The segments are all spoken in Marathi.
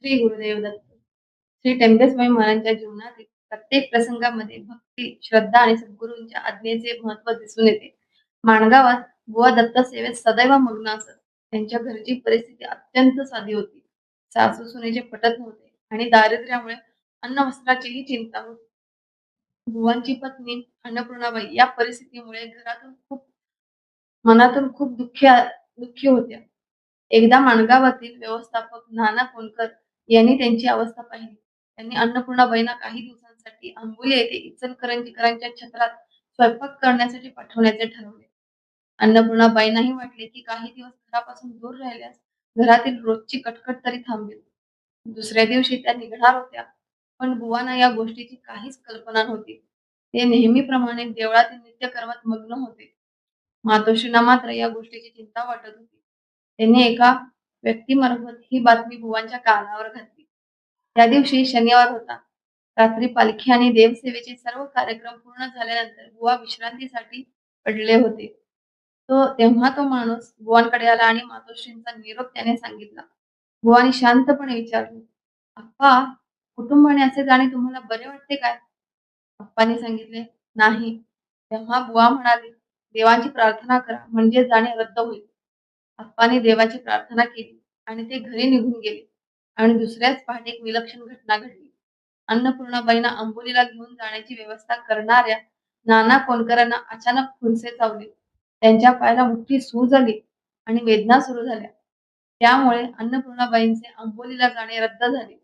श्री गुरुदेव दत्त. श्री टेंबेस्वामी महाराजांच्या जीवनातील प्रत्येक प्रसंगामध्ये भक्ती, श्रद्धा आणि सद्गुरूंच्या आज्ञेचे महत्त्व दिसून येते. माणगावात बुवा दत्त सेवेत सदैव मग्न असत. त्यांच्या घरची परिस्थिती अत्यंत साधी होती. सासू-सुनेचे पटत नव्हते आणि दारिद्र्यामुळे अन्न-वस्त्राचीही चिंता होती. बुवांची पत्नी अन्नपूर्णाबाई या परिस्थितीमुळे मनातून खूप दुःखी होत्या. एकदा माणगावातील व्यवस्थापक नाना कोणकर यांनी त्यांची अवस्था पाहिली. त्यांनी अन्नपूर्णाबाईंना काही दिवसांसाठी आंबोली येथे इचलकरंजीकरांच्या छत्रात स्वयंपाक करण्यासाठी पाठवण्याचे ठरवले. अन्नपूर्णाबाईंनाही वाटले की काही दिवस घरापासून दूर राहिल्यास घरातील रोजची कटकट तरी थांबेल. दुसऱ्या दिवशी त्या निघणार होत्या, पण बुवांना या गोष्टीची काहीच कल्पना नव्हती. ते नेहमीप्रमाणे देवळातील नित्यकर्मात मग्न होते. मातोश्रींना मात्र या गोष्टीची चिंता वाटत होती. त्यांनी एका व्यक्तीमार्फत ही बातमी बुवांच्या कानावर घातली. त्या दिवशी शनिवार होता. रात्री पालखी आणि देवसेवेचे सर्व कार्यक्रम पूर्ण झाल्यानंतर बुवा विश्रांतीसाठी पडले होते. तेव्हा तो माणूस बुवांकडे आला आणि मातोश्रींचा निरोप त्याने सांगितला. बुवांनी शांतपणे विचारले, "अप्पा, कुटुंबाने असे जाणे तुम्हाला बरे वाटते काय?" अप्पांनी सांगितले, "नाही." तेव्हा बुवा म्हणाले, "देवाची प्रार्थना करा म्हणजे जाणे रद्द होईल." अप्पांनी देवाची प्रार्थना केली आणि ते घरी निघून गेले आणि दुसऱ्याच पहाटे एक विलक्षण घटना घडली. अन्नपूर्णाबाईंना आंबोलीला घेऊन जाण्याची व्यवस्था करणाऱ्या नाना कोणकरांना अचानक खुरसे चावले. त्यांच्या पायाला मोठी सूज आली आणि वेदना सुरू झाल्या. त्यामुळे अन्नपूर्णाबाईंचे आंबोलीला जाणे रद्द झाले.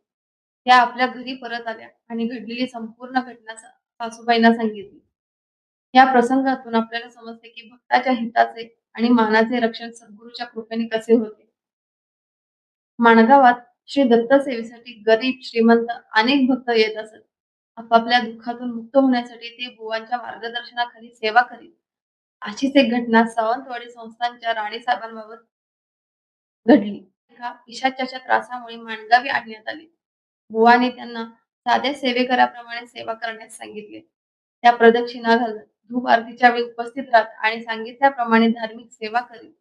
त्या आपल्या घरी परत आल्या आणि घडलेली संपूर्ण घटना सासूबाईंना सांगितली. या प्रसंगातून आपल्याला समजते की भक्ताच्या हिताचे आणि मानाचे रक्षण सद्गुरूच्या कृपेने कसे होते. माणगावात श्री दत्त सेवेसाठी गरीब, श्रीमंत अनेक भक्त येत असत. आपापल्या दुःखातून मुक्त होण्यासाठी ते बुवांच्या मार्गदर्शनाखाली सेवा करीत. अशीच एक घटना सावंतवाडी संस्थानच्या राणीसाहेबांबाबत घडली. एका पिशाच्याच्या त्रासामुळे माणगावी आणण्यात आले. बुवाने त्यांना साध्या सेवेकराप्रमाणे सेवा करण्यास सांगितले. त्या प्रदक्षिणा घालत, धूप आरतीच्या वेळी उपस्थित राहत आणि सांगितल्याप्रमाणे धार्मिक सेवा करीत.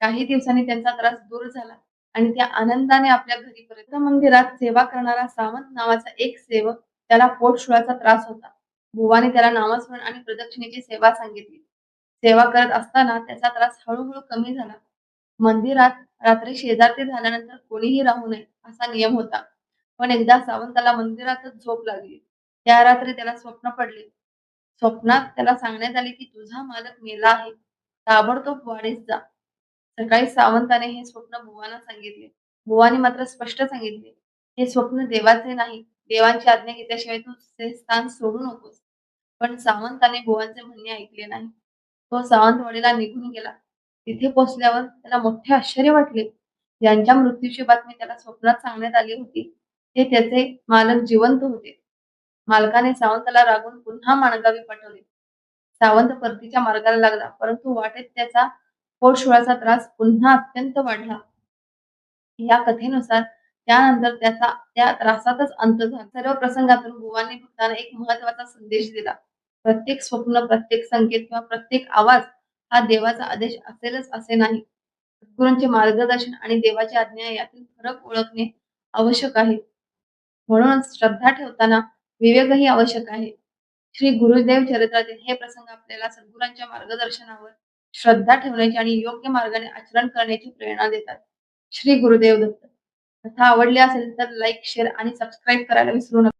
काही दिवसांनी त्यांचा त्रास दूर झाला आणि त्या आनंदाने आपल्या घरी परत मंदिरात सेवा करणारा सावंत नावाचा एक सेवक, त्याला पोटशुळाचा त्रास होता. बुवाने त्याला नामस्मरण आणि प्रदक्षिणेची सेवा सांगितली. सेवा करत असताना त्याचा त्रास हळूहळू कमी झाला. मंदिरात रात्री शेजारती झाल्यानंतर कोणीही राहू नये असा नियम होता. पण एकदा सावंताला मंदिरातच झोप लागली. त्या रात्री त्याला स्वप्न पडले. स्वप्नात त्याला सांगण्यात आले की तुझा मालक मेला आहे. ताबडतोब वाडीस जा. सकाळी सावंताने हे स्वप्न बुवांना सांगितले. बुवांनी मात्र स्पष्ट सांगितले, "हे स्वप्न देवाचे नाही. देवांची आज्ञा घेतल्याशिवाय तू ते स्थान सोडू नकोस." पण सावंताने बुवांचे म्हणणे ऐकले नाही. तो सावंतवाडीला निघून गेला. तिथे पोहोचल्यावर त्याला मोठे आश्चर्य वाटले. ज्यांच्या मृत्यूची बातमी त्याला स्वप्नात सांगण्यात आली होती, ते त्याचे मालक जिवंत होते. मालकाने सावंताला रागवून पुन्हा माणगावी पाठवले. सावंत परतीच्या मार्गाला लागला, परंतु वाटेत त्याचा पोटशुळाचा त्रास पुन्हा अत्यंत वाढला. या कथेनुसार त्यानंतर त्याचा त्या त्रासातच अंत झाला. सर्व प्रसंगातून बुवांनी भक्तांना एक महत्त्वाचा संदेश दिला. प्रत्येक स्वप्न, प्रत्येक संकेत किंवा प्रत्येक आवाज हा देवाचा आदेश असेलच असे नाही. सद्गुरूंचे मार्गदर्शन आणि देवाची आज्ञा यातील फरक ओळखणे आवश्यक आहे. म्हणूनच श्रद्धा ठेवताना विवेकही आवश्यक आहे. श्री गुरुदेव चरित्रातील हे प्रसंग आपल्याला सद्गुरांच्या मार्गदर्शनावर श्रद्धा ठेवण्याची आणि योग्य मार्गाने आचरण करण्याची प्रेरणा देतात. श्री गुरुदेव दत्त. कथा आवडली असेल तर लाईक, शेअर आणि सबस्क्राईब करायला विसरू नका.